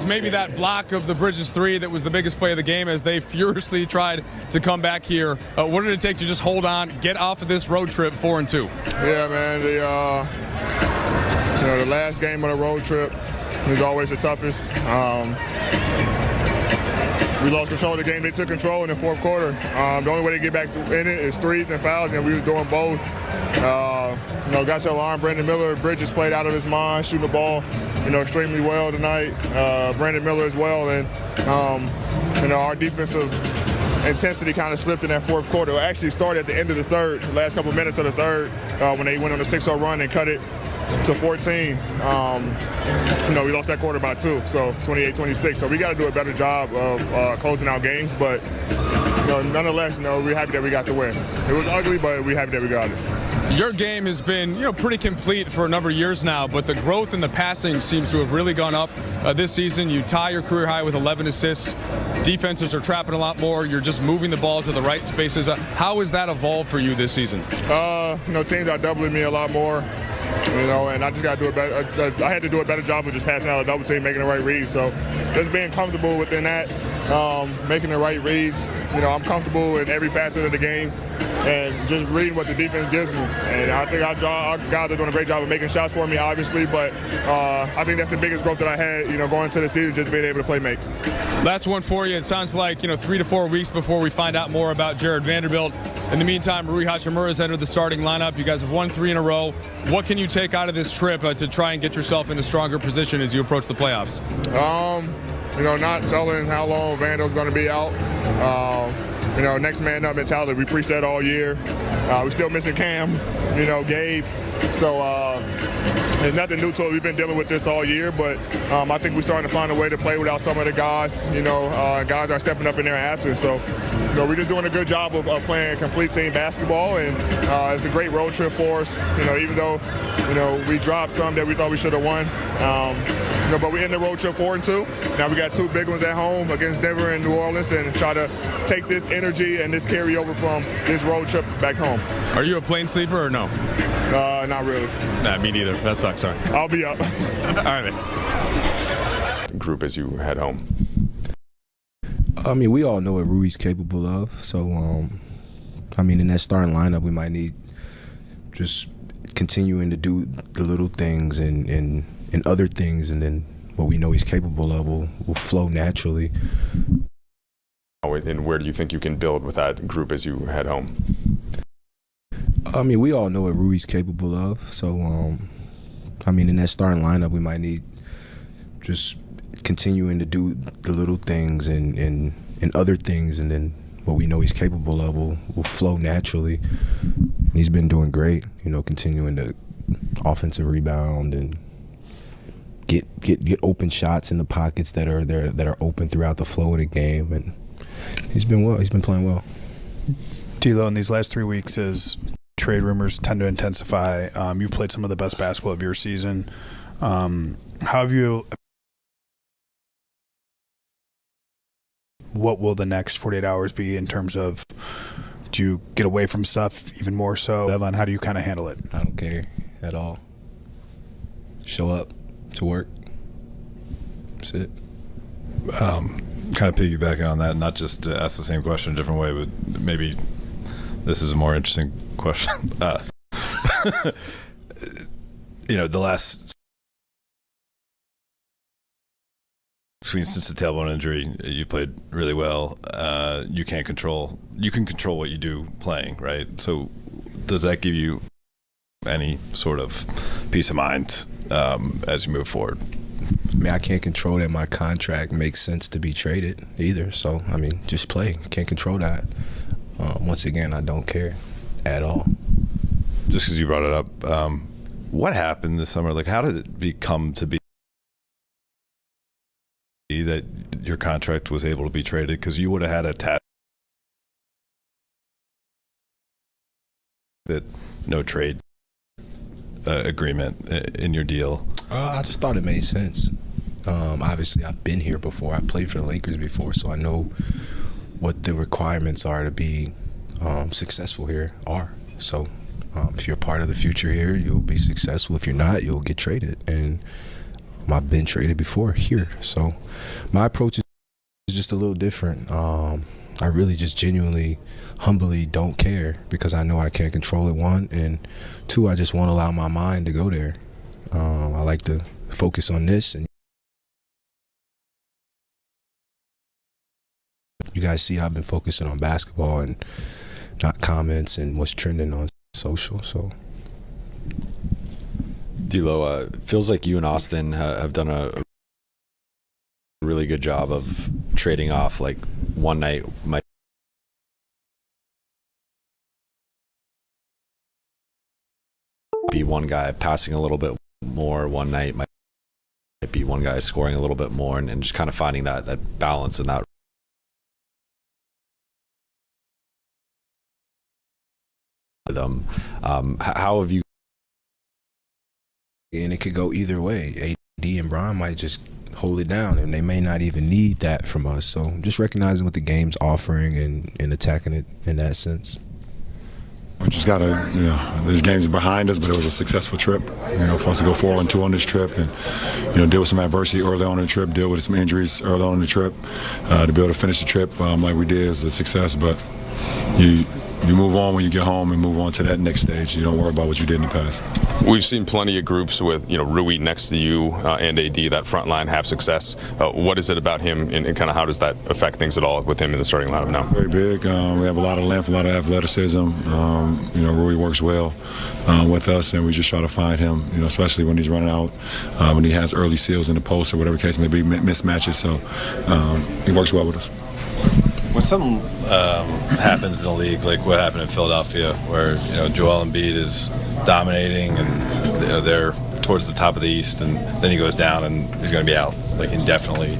maybe that block of the Bridges three that was the biggest play of the game as they furiously tried to come back here. What did it take to just hold on, get off of this road trip 4-2? Yeah, man. The last game of the road trip is always the toughest. We lost control of the game. They took control in the fourth quarter. The only way to get back in it is threes and fouls, and we were doing both. Got your alarm. Brandon Miller, Bridges played out of his mind, shooting the ball, extremely well tonight. Brandon Miller as well, and our defensive intensity kind of slipped in that fourth quarter. It actually started at the end of the third, the last couple of minutes of the third, when they went on a 6-0 run and cut it to 14. We lost that quarter by 2, so 28-26. So we got to do a better job of closing out games, but nonetheless, we're happy that we got the win. It was ugly, but we're happy that we got it. Your game has been, pretty complete for a number of years now, but the growth in the passing seems to have really gone up this season. You tie your career high with 11 assists. Defenses are trapping a lot more. You're just moving the ball to the right spaces. How has that evolved for you this season? Teams are doubling me a lot more. And I just got to do a better. I had to do a better job of just passing out a double team, making the right reads. So just being comfortable within that, making the right reads. I'm comfortable in every facet of the game, and just reading what the defense gives me. And I think our guys are doing a great job of making shots for me, obviously. But I think that's the biggest growth that I had, going into the season, just being able to play make. That's one for you. It sounds like 3 to 4 weeks before we find out more about Jared Vanderbilt. In the meantime, Rui Hachimura has entered the starting lineup. You guys have won 3 in a row. What can you take out of this trip to try and get yourself in a stronger position as you approach the playoffs? Not telling how long Vando's going to be out. Next man up mentality. We preached that all year. We're still missing Cam, Gabe. So there's nothing new to it. We've been dealing with this all year, but I think we're starting to find a way to play without some of the guys. Guys are stepping up in their absence. So, we're just doing a good job of playing complete team basketball, and it's a great road trip for us. Even though, we dropped some that we thought we should have won. But we end the road trip 4-2. Now we got 2 big ones at home against Denver and New Orleans, and try to take this energy and this carryover from this road trip back home. Are you a plane sleeper or no? Not really. Nah, me neither. That sucks. Sorry. I'll be up. All right, man. Group as you head home. We all know what Rui's capable of. So, in that starting lineup, we might need just continuing to do the little things and other things, and then what we know he's capable of will flow naturally. And where do you think you can build with that group as you head home? We all know what Rui's capable of. So, in that starting lineup, we might need just continuing to do the little things and other things, and then what we know he's capable of will flow naturally. And he's been doing great, continuing to offensive rebound and get open shots in the pockets that are open throughout the flow of the game, and he's been playing well. D'Lo, in these last 3 weeks, as trade rumors tend to intensify, you've played some of the best basketball of your season. How have you? What will the next 48 hours be in terms of? Do you get away from stuff even more so? Evan, how do you kind of handle it? I don't care at all. Show up to work. That's it. Kind of piggybacking on that, not just to ask the same question a different way, but maybe this is a more interesting question. The last since the tailbone injury, you played really well. You can control what you do playing, right? So does that give you any sort of peace of mind as you move forward? I can't control that my contract makes sense to be traded either. So, just play. Can't control that. Once again, I don't care at all. Just because you brought it up, what happened this summer? Like, how did it become to be that your contract was able to be traded? Because you would have had a that no trade agreement in your deal. I just thought it made sense. Obviously, I've been here before. I played for the Lakers before, so I know what the requirements are to be successful here are. So if you're part of the future here, you'll be successful. If you're not, you'll get traded. And I've been traded before here. So my approach is just a little different. I really just genuinely, humbly don't care because I know I can't control it, one. And two, I just won't allow my mind to go there. I like to focus on this. And you guys see I've been focusing on basketball and not comments and what's trending on social. So, D'Lo, feels like you and Austin have done a really good job of trading off. Like one night might be one guy passing a little bit more, one night might be one guy scoring a little bit more, and just kind of finding that balance and that rhythm. How have you? And it could go either way. AD and Bron might just hold it down, and they may not even need that from us. So just recognizing what the game's offering and attacking it in that sense. We just got to, this game's behind us, but it was a successful trip, for us to go 4-2 on this trip and, deal with some adversity early on in the trip, deal with some injuries early on in the trip, to be able to finish the trip like we did is a success. But you move on when you get home and move on to that next stage. You don't worry about what you did in the past. We've seen plenty of groups with, Rui next to you and AD, that front line, have success. What is it about him, and kind of how does that affect things at all with him in the starting lineup now? Very big. We have a lot of length, a lot of athleticism. Rui works well with us, and we just try to find him, especially when he's running out, when he has early seals in the post or whatever case may be, mismatches. So he works well with us. When something happens in the league, like what happened in Philadelphia, where Joel Embiid is dominating and they're towards the top of the East, and then he goes down and he's going to be out like indefinitely.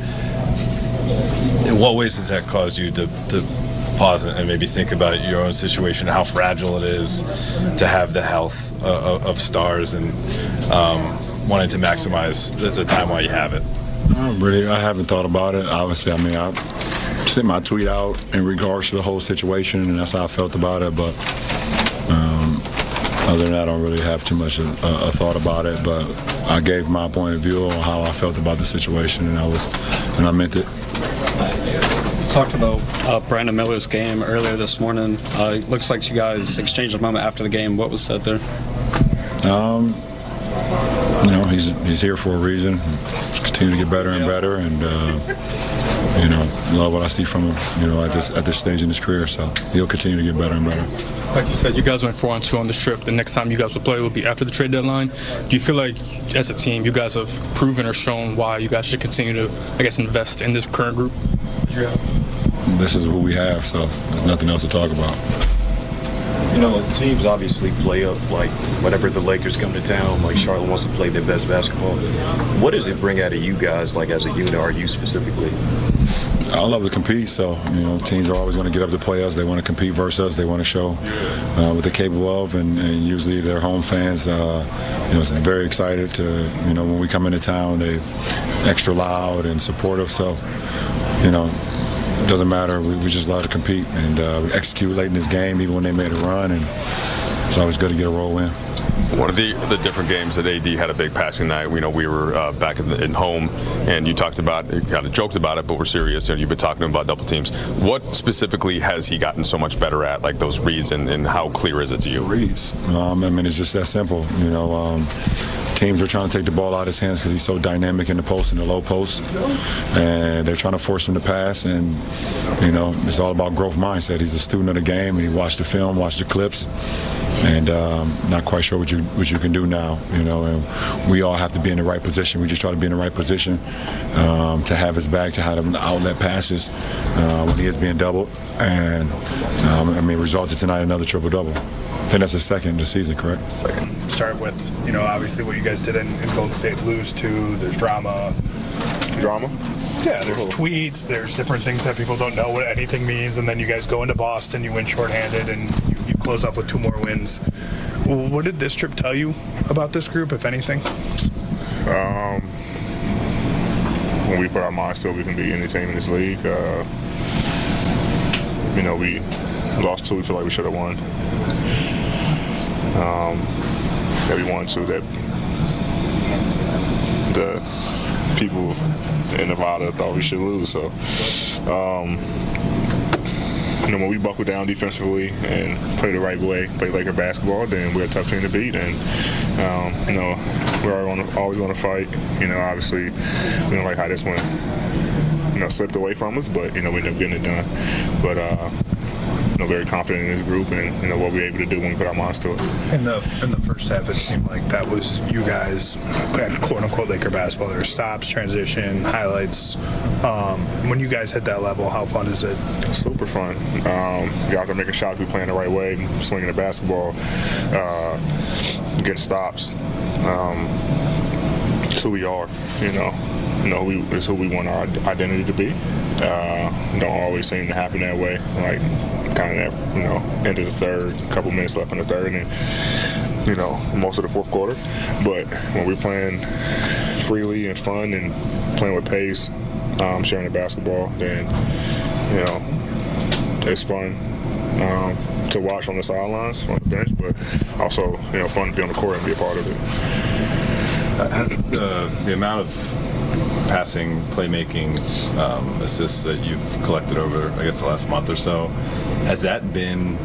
In what ways does that cause you to pause and maybe think about your own situation, how fragile it is to have the health of stars and wanting to maximize the time while you have it? I haven't thought about it. Obviously, I sent my tweet out in regards to the whole situation, and that's how I felt about it. But other than that, I don't really have too much a thought about it. But I gave my point of view on how I felt about the situation, and I meant it. Talked about Brandon Miller's game earlier this morning. It looks like you guys exchanged a moment after the game. What was said there? He's here for a reason. Just continue to get better and better, and love what I see from him. At this stage in his career, so he'll continue to get better and better. Like you said, you guys went 4-2 on this trip. The next time you guys will play will be after the trade deadline. Do you feel like, as a team, you guys have proven or shown why you guys should continue to, invest in this current group that you have? This is what we have, so there's nothing else to talk about. Teams obviously play up, like, whenever the Lakers come to town, like Charlotte wants to play their best basketball. What does it bring out of you guys, like, as a unit, or you specifically? I love to compete, so, teams are always going to get up to play us. They want to compete versus us. They want to show what they're capable of, and usually their home fans, is very excited to, when we come into town, they're extra loud and supportive, so, it doesn't matter. We just love to compete, and we execute late in this game, even when they made a run, and it's always good to get a roll win. One of the different games that AD had a big passing night. We were back at home, and you talked about, kind of joked about it, but we're serious. You've been talking about double teams. What specifically has he gotten so much better at, like those reads, and how clear is it to you? Reads. It's just that simple. Teams are trying to take the ball out of his hands because he's so dynamic in the post and the low post, and they're trying to force him to pass. And it's all about growth mindset. He's a student of the game, and he watched the film, watched the clips, and not quite sure what you can do now. And we all have to be in the right position. We just try to be in the right position to have his back, to have the outlet passes when he is being doubled, and resulted tonight another triple-double. I think that's the second this season, correct? Second. Start with, obviously what you guys did in Golden State, lose to, there's drama. Drama? Yeah, there's tweets, there's different things that people don't know what anything means, and then you guys go into Boston, you win shorthanded, and you close off with 2 more wins. What did this trip tell you about this group, if anything? When we put our minds to it, we can beat any team in this league. We lost 2, we feel like we should have won. That we won 2, that people in Nevada thought we should lose. So, when we buckle down defensively and play the right way, play Laker basketball, then we're a tough team to beat. And we're always going to fight. Obviously, we don't like how this one slipped away from us, but we ended up getting it done. But very confident in this group and what we're able to do when we put our minds to it. In the first half, it seemed like that was you guys at quote-unquote Laker basketball. There were stops, transition, highlights. When you guys hit that level, how fun is it? Super fun. Guys are making shots. We're playing the right way, swinging the basketball, getting stops. It's who we are, it's who we want our identity to be. Don't always seem to happen that way. Like kind of that, end of the third, couple minutes left in the third, and most of the fourth quarter. But when we're playing freely and fun and playing with pace, sharing the basketball, then it's fun to watch on the sidelines, from the bench, but also fun to be on the court and be a part of it. Has the amount of passing, playmaking, assists that you've collected over, I guess, the last month or so, has that been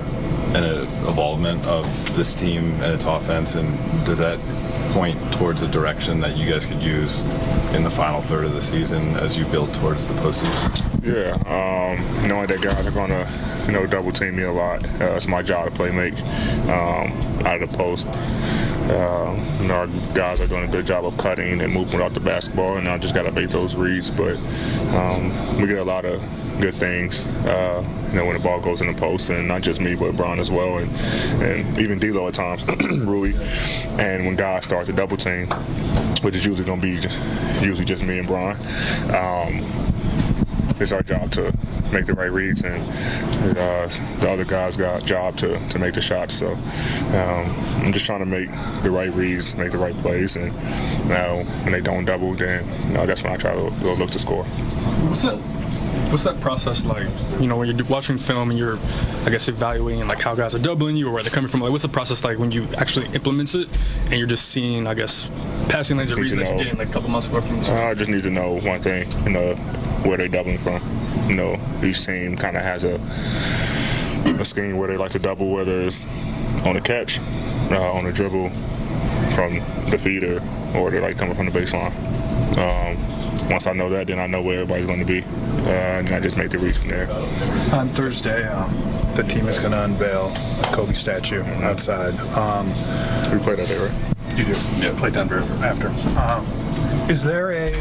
an evolvement of this team and its offense, and does that point towards a direction that you guys could use in the final third of the season as you build towards the postseason? Yeah, knowing that guys are going to, double team me a lot. It's my job to play make out of the post. Our guys are doing a good job of cutting and moving without the basketball, and I just got to make those reads. But we get a lot of good things, when the ball goes in the post, and not just me, but Bron as well, and even D'Lo at times, Rui. And when guys start to double team, which is usually going to be just me and Bron, it's our job to make the right reads, and the other guys got a job to make the shots. So I'm just trying to make the right reads, make the right plays, and when they don't double, then that's when I try to look to score. What's that process like? When you're watching film and you're, I guess, evaluating like how guys are doubling you or where they're coming from. Like, what's the process like when you actually implement it and you're just seeing, I guess, passing lanes or reads that you're getting like a couple months ago from you? I just need to know one thing, where they're doubling from. Each team kind of has a scheme where they like to double, whether it's on the catch, on the dribble, from the feeder, or they're like coming from the baseline. Once I know that, then I know where everybody's going to be, and I just make the reach from there. On Thursday, the team is going to unveil a Kobe statue outside. We play that day, right? You do? Yeah. Play Denver after. Is there an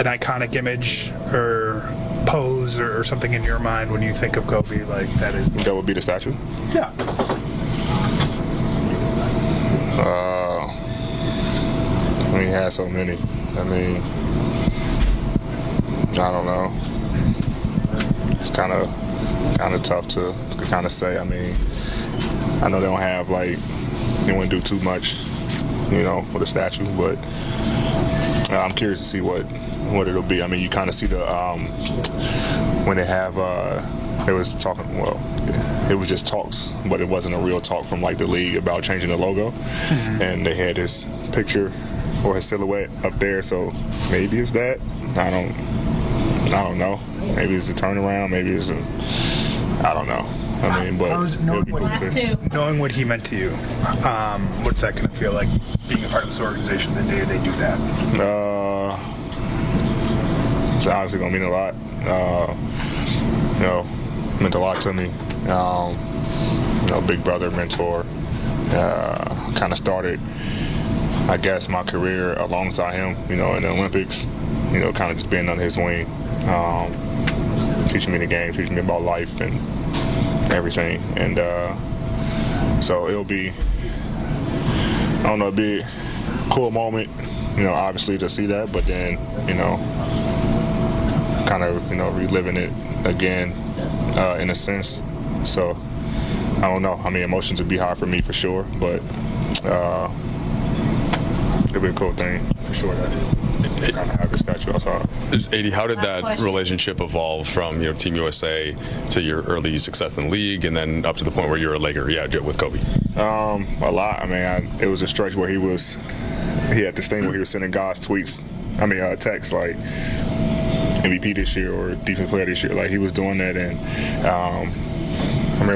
iconic image or pose or something in your mind when you think of Kobe like that is? That would be the statue? Yeah. He has so many. I don't know. It's kind of tough to kind of say. I know they don't have they wouldn't do too much, for the statue, but I'm curious to see what it'll be. You kind of see the when they have they was talking. Well, it was just talks, but it wasn't a real talk from the league about changing the logo, and they had this picture or his silhouette up there. So maybe it's that. I don't know. Maybe it's a turnaround. Maybe it's I don't know. But knowing what he meant to you, what's that going to feel like being a part of this organization the day they do that? It's obviously going to mean a lot. Meant a lot to me. Big brother, mentor. Kind of started, I guess, my career alongside him, in the Olympics, kind of just being under his wing, teaching me the game, teaching me about life and everything. And so it'll be, it'll be a cool moment, obviously to see that, but then, kind of, reliving it again in a sense. So I don't know. Emotions would be high for me for sure, but it'll be a cool thing for sure that kind of have a statue outside. AD, how did that relationship evolve from Team USA to your early success in the league, and then up to the point where you're a Laker? Yeah, with Kobe. A lot. It was a stretch where he had this thing where he was sending guys tweets text like MVP this year or defensive player this year. Like he was doing that, and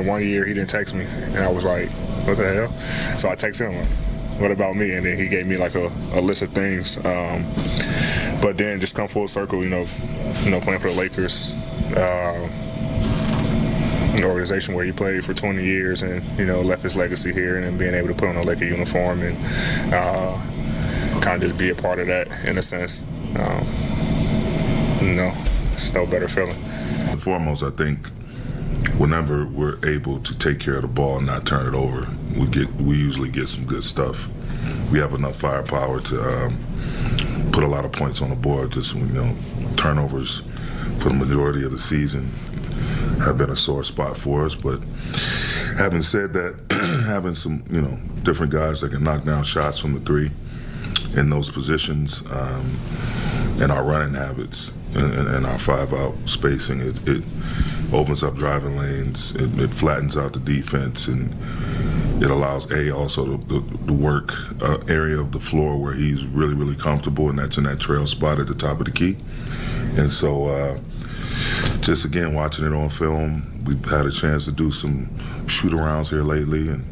one year he didn't text me, and I was like, what the hell? So I texted him, like, what about me? And then he gave me like a list of things. But then just come full circle, playing for the Lakers, an organization where he played for 20 years and left his legacy here, and then being able to put on a Laker uniform and kind of just be a part of that in a sense. It's no better feeling. Foremost, I think whenever we're able to take care of the ball and not turn it over, we usually get some good stuff. We have enough firepower to put a lot of points on the board. Just turnovers for the majority of the season have been a sore spot for us. But having said that, having some different guys that can knock down shots from the three in those positions, and our running habits and our 5-out spacing, it opens up driving lanes, it flattens out the defense, and it allows also the work area of the floor where he's really, really comfortable, and that's in that trail spot at the top of the key. And so just again, watching it on film, we've had a chance to do some shoot-arounds here lately, and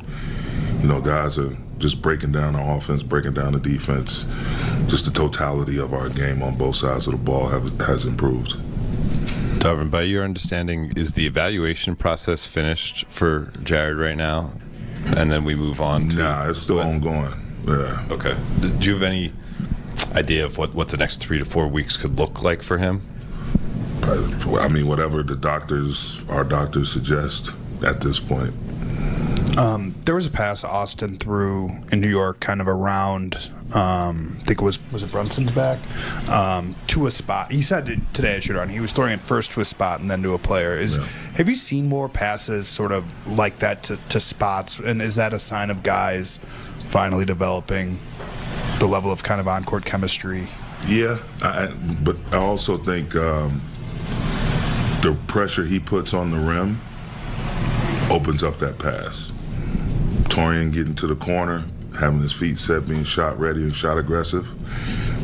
guys are just breaking down our offense, breaking down the defense. Just the totality of our game on both sides of the ball has improved. Darvin, by your understanding, is the evaluation process finished for Jared right now? And then we move on to... Nah, it's still ongoing. Yeah. Okay. Do you have any idea of what the next 3 to 4 weeks could look like for him? Whatever our doctors suggest at this point. There was a pass Austin threw in New York kind of around, I think it was it Brunson's back, to a spot. He said today at Shoot-Around he was throwing it first to a spot and then to a player. Have you seen more passes sort of like that to spots, and is that a sign of guys finally developing the level of kind of on-court chemistry? Yeah, but I also think the pressure he puts on the rim opens up that pass. Torian getting to the corner, having his feet set, being shot ready and shot aggressive,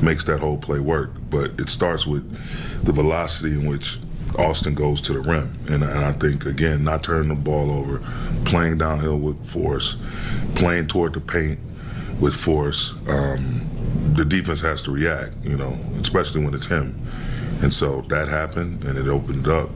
makes that whole play work. But it starts with the velocity in which Austin goes to the rim. And I think, again, not turning the ball over, playing downhill with force, playing toward the paint with force. The defense has to react, especially when it's him. And so that happened, and it opened up.